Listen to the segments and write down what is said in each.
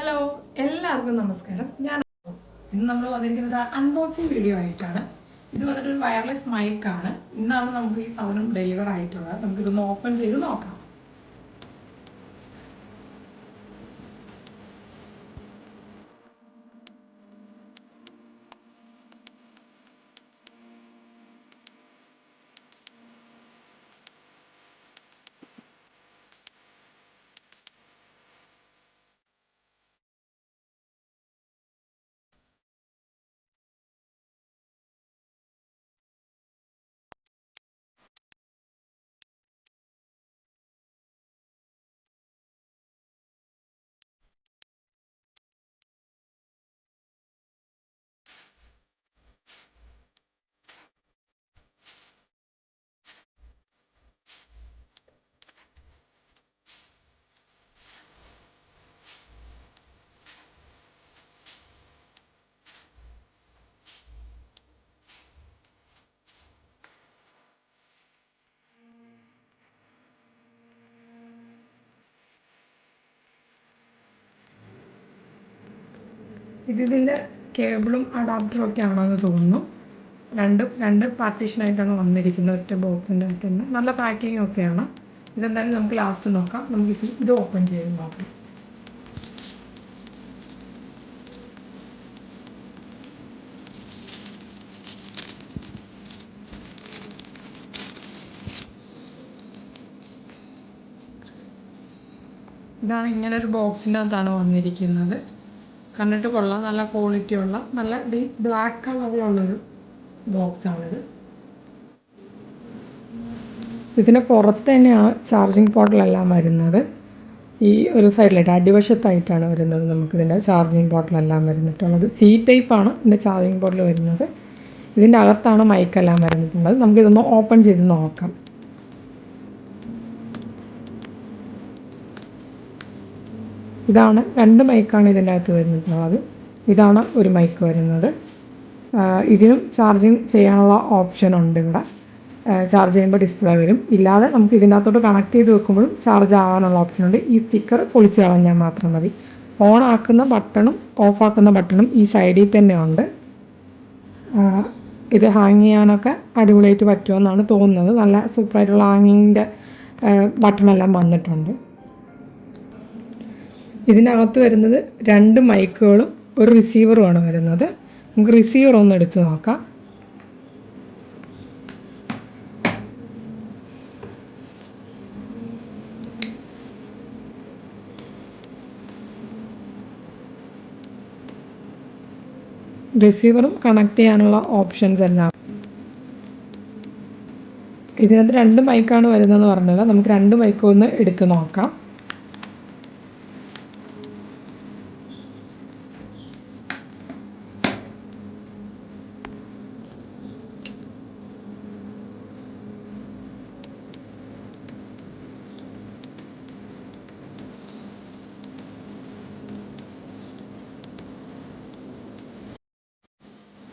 Hello, എല്ലാവർക്കും നമസ്കാരം. ഇന്ന് നമ്മൾ വന്നിരിക്കുന്നത് ഒരു അൺബോക്സിങ് വീഡിയോ ആയിട്ടാണ്. ഇത് വന്നിട്ടൊരു വയർലെസ് മൈക്കാണ്. ഇന്നാണ് നമുക്ക് ഈ സാധനം ഡെലിവർ ആയിട്ടുള്ളത്. നമുക്കിതൊന്ന് ഓപ്പൺ ചെയ്ത് നോക്കാം. ഇതിൻ്റെ കേബിളും അഡാപ്റ്ററും ഒക്കെ ആണെന്ന് തോന്നുന്നു. രണ്ട് പാർട്ടീഷനായിട്ടാണ് വന്നിരിക്കുന്നത് ഒറ്റ ബോക്സിൻ്റെ അകത്ത് തന്നെ. നല്ല പാക്കിംഗ് ഒക്കെയാണ്. ഇതെന്തായാലും നമുക്ക് ലാസ്റ്റ് നോക്കാം. നമുക്ക് ഇത് ഓപ്പൺ ചെയ്ത് നോക്കാം. ഇതാണ് ഇങ്ങനൊരു ബോക്സിൻ്റെ അകത്താണ് വന്നിരിക്കുന്നത്. കണ്ടിട്ട് കൊള്ളാം. നല്ല ക്വാളിറ്റി ഉള്ള നല്ല ഡീപ്പ് ബ്ലാക്ക് കളറിലുള്ളൊരു ബോക്സാണിത്. ഇതിന് പുറത്ത് തന്നെയാണ് ചാർജിങ് പോർട്ടിലെല്ലാം വരുന്നത്. ഈ ഒരു സൈഡിലായിട്ട് അടിവശത്തായിട്ടാണ് വരുന്നത്. നമുക്കിതിൻ്റെ ചാർജിങ് പോർട്ടിലെല്ലാം വരുന്നിട്ടുള്ളത്. സി ടൈപ്പാണ് ഇതിൻ്റെ ചാർജിങ് പോർട്ടിൽ വരുന്നത്. ഇതിൻ്റെ അകത്താണ് മൈക്കെല്ലാം വരുന്നിട്ടുള്ളത്. നമുക്കിതൊന്ന് ഓപ്പൺ ചെയ്ത് നോക്കാം. ഇതാണ് 2 മൈക്കാണ് ഇതിൻ്റെ അകത്ത് വരുന്നിട്ടുള്ളത്. ഇതാണ് ഒരു മൈക്ക് വരുന്നത്. ഇതിനും ചാർജിങ് ചെയ്യാനുള്ള ഓപ്ഷൻ ഉണ്ട്. ഇവിടെ ചാർജ് ചെയ്യുമ്പോൾ ഡിസ്പ്ലേ വരും. ഇല്ലാതെ നമുക്ക് ഇതിൻ്റെ അകത്തോട്ട് കണക്ട് ചെയ്ത് വെക്കുമ്പോഴും ചാർജ് ആവാനുള്ള ഓപ്ഷനുണ്ട്. ഈ സ്റ്റിക്കർ പൊളിച്ച് കളഞ്ഞാൽ മാത്രം മതി. ഓൺ ആക്കുന്ന ബട്ടണും ഓഫ് ആക്കുന്ന ബട്ടണും ഈ സൈഡിൽ തന്നെ ഉണ്ട്. ഇത് ഹാങ് ചെയ്യാനൊക്കെ അടിപൊളിയായിട്ട് പറ്റുമെന്നാണ് തോന്നുന്നത്. നല്ല സൂപ്പറായിട്ടുള്ള ഹാങ്ങിങ്ങിൻ്റെ ബട്ടണെല്ലാം വന്നിട്ടുണ്ട്. ഇതിനകത്ത് വരുന്നത് 2 മൈക്കുകളും ഒരു റിസീവറുമാണ് വരുന്നത്. നമുക്ക് റിസീവർ ഒന്ന് എടുത്ത് നോക്കാം. റിസീവറും കണക്ട് ചെയ്യാനുള്ള ഓപ്ഷൻസ് എല്ലാം. ഇതിനകത്ത് 2 മൈക്കാണ് വരുന്നതെന്ന് പറഞ്ഞല്ലോ. നമുക്ക് 2 മൈക്കും ഒന്ന് എടുത്ത് നോക്കാം.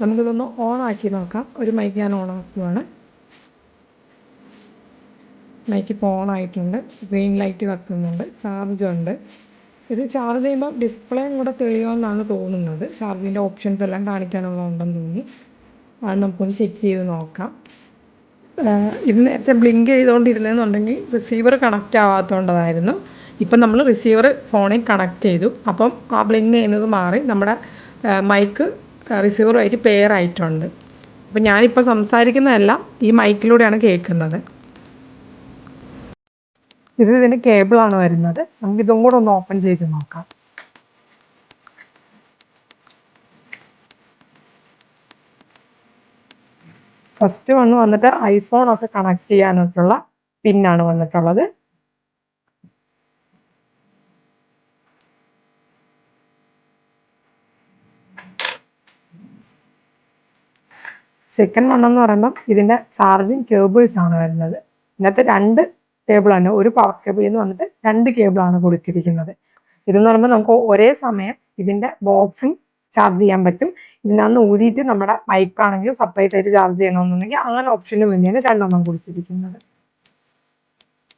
നമുക്കിതൊന്ന് ഓൺ ആക്കി നോക്കാം. ഒരു മൈക്ക് ഞാൻ ഓൺ ആക്കുവാണ്. മൈക്ക് ഇപ്പോൾ ഓൺ ആയിട്ടുണ്ട്. ഗ്രീൻ ലൈറ്റ് കത്തുന്നുണ്ട്. ചാർജുണ്ട്. ഇത് ചാർജ് ചെയ്യുമ്പോൾ ഡിസ്പ്ലേയും കൂടെ തെളിയുമെന്നാണ് തോന്നുന്നത്. ചാർജിൻ്റെ ഓപ്ഷൻസ് എല്ലാം കാണിക്കാനുള്ളതുണ്ടെന്ന് തോന്നി. അത് നമുക്കൊന്ന് ചെക്ക് ചെയ്ത് നോക്കാം. ഇത് നേരത്തെ ബ്ലിങ്ക് ചെയ്തുകൊണ്ടിരുന്നതെന്നുണ്ടെങ്കിൽ റിസീവർ കണക്റ്റ് ആവാത്തതുകൊണ്ടതായിരുന്നു. ഇപ്പം നമ്മൾ റിസീവർ ഫോണിൽ കണക്റ്റ് ചെയ്തു. അപ്പം ആ ബ്ലിങ്ക് ചെയ്യുന്നത് മാറി നമ്മുടെ മൈക്ക് റിസീവറുമായിട്ട് പെയർ ആയിട്ടുണ്ട്. അപ്പം ഞാനിപ്പോൾ സംസാരിക്കുന്നതെല്ലാം ഈ മൈക്കിലൂടെയാണ് കേൾക്കുന്നത്. ഇതിൻ്റെ കേബിളാണ് വരുന്നത്. നമുക്കിതും കൂടെ ഒന്ന് ഓപ്പൺ ചെയ്ത് നോക്കാം. ഫസ്റ്റ് വന്നിട്ട് ഐഫോണൊക്കെ കണക്ട് ചെയ്യാനായിട്ടുള്ള പിന്നാണ് വന്നിട്ടുള്ളത്. സെക്കൻഡ് എന്ന് പറയുമ്പം ഇതിൻ്റെ ചാർജിങ് കേബിൾസ് ആണ് വരുന്നത്. ഇതിനകത്ത് 2 കേബിളാണ്. ഒരു പവർ കേബിളിൽ നിന്ന് വന്നിട്ട് 2 കേബിളാണ് കൊടുത്തിരിക്കുന്നത്. ഇതെന്ന് പറയുമ്പോൾ നമുക്ക് ഒരേ സമയം ഇതിൻ്റെ ബോക്സിങ് ചാർജ് ചെയ്യാൻ പറ്റും. ഇതിനകത്ത് ഊരിയിട്ട് നമ്മുടെ മൈക്കാണെങ്കിൽ സെപ്പറേറ്റ് ആയിട്ട് ചാർജ് ചെയ്യണമെന്നുണ്ടെങ്കിൽ അങ്ങനെ ഓപ്ഷന് വേണ്ടിയാണ് 2 കൊടുത്തിരിക്കുന്നത്.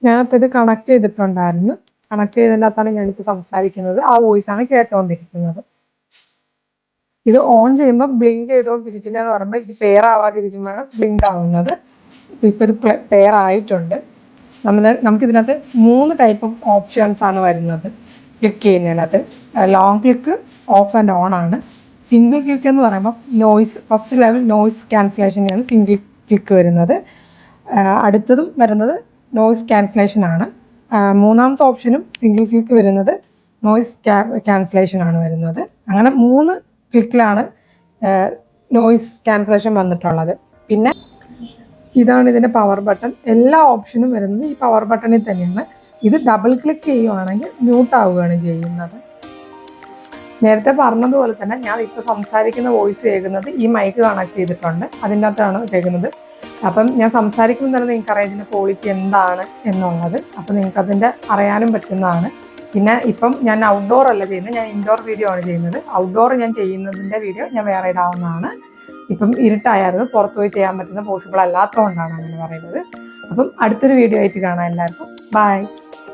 ഞാനിപ്പോൾ ഇത് കണക്ട് ചെയ്തിട്ടുണ്ടായിരുന്നു. കണക്ട് ചെയ്തതിൻ്റെ അകത്താണ് ഞാനിപ്പോൾ സംസാരിക്കുന്നത്. ആ വോയിസ് ആണ് കേട്ടുകൊണ്ടിരിക്കുന്നത്. ഇത് ഓൺ ചെയ്യുമ്പോൾ ബ്ലിങ്ക് ചെയ്തുകൊണ്ടിരിക്കില്ല എന്ന് പറയുമ്പോൾ ഇത് പെയർ ആവാതിരിക്കുമ്പോഴാണ് ബ്ലിങ്ക് ആവുന്നത്. ഇപ്പോൾ ഒരു പെയർ ആയിട്ടുണ്ട്. നമുക്കിതിനകത്ത് 3 ടൈപ്പ് ഓഫ് ഓപ്ഷൻസ് ആണ് വരുന്നത്. ക്ലിക്ക് ചെയ്യുന്നതിനകത്ത് long click off and on ആണ്. സിംഗിൾ ക്ലിക്ക് എന്ന് പറയുമ്പോൾ ഫസ്റ്റ് ലെവൽ നോയ്സ് ക്യാൻസലേഷനാണ് സിംഗിൾ ക്ലിക്ക് വരുന്നത്. അടുത്തതും വരുന്നത് നോയ്സ് ക്യാൻസലേഷൻ ആണ്. മൂന്നാമത്തെ ഓപ്ഷനും സിംഗിൾ ക്ലിക്ക് വരുന്നത് നോയ്സ് ക്യാൻസലേഷൻ ആണ് വരുന്നത്. അങ്ങനെ 3 ക്ലിക്കിലാണ് നോയ്സ് ക്യാൻസലേഷൻ വന്നിട്ടുള്ളത്. പിന്നെ ഇതാണ് ഇതിൻ്റെ പവർ ബട്ടൺ. എല്ലാ ഓപ്ഷനും വരുന്നത് ഈ പവർ ബട്ടണിൽ തന്നെയാണ്. ഇത് ഡബിൾ ക്ലിക്ക് ചെയ്യുവാണെങ്കിൽ മ്യൂട്ട് ആവുകയാണ് ചെയ്യുന്നത്. നേരത്തെ പറഞ്ഞതുപോലെ തന്നെ ഞാൻ ഇപ്പോൾ സംസാരിക്കുന്ന വോയിസ് കേൾക്കുന്നത് ഈ മൈക്ക് കണക്ട് ചെയ്തിട്ടുണ്ട്, അതിൻ്റെ അകത്താണ് കേൾക്കുന്നത്. അപ്പം ഞാൻ സംസാരിക്കുമ്പോൾ തന്നെ നിങ്ങൾക്കറിയാം ഇതിൻ്റെ ക്വാളിറ്റി എന്താണ് എന്നുള്ളത്. അപ്പം നിങ്ങൾക്കതിൻ്റെ അറിയാനും പറ്റുന്നതാണ്. പിന്നെ ഇപ്പം ഞാൻ ഔട്ട്ഡോർ അല്ല ചെയ്യുന്നത്, ഞാൻ ഇൻഡോർ വീഡിയോ ആണ് ചെയ്യുന്നത്. ഔട്ട്ഡോർ ഞാൻ ചെയ്യുന്നതിൻ്റെ വീഡിയോ ഞാൻ വേറെ ഇടാവുന്നതാണ്. ഇപ്പം ഇരുട്ടായിരുന്നു, പുറത്ത് പോയി ചെയ്യാൻ പറ്റുന്ന പോസിബിൾ അല്ലാത്തതുകൊണ്ടാണ് അങ്ങനെ പറയുന്നത്. അപ്പം അടുത്തൊരു വീഡിയോ ആയിട്ട് കാണാം എല്ലാവർക്കും. ബൈ.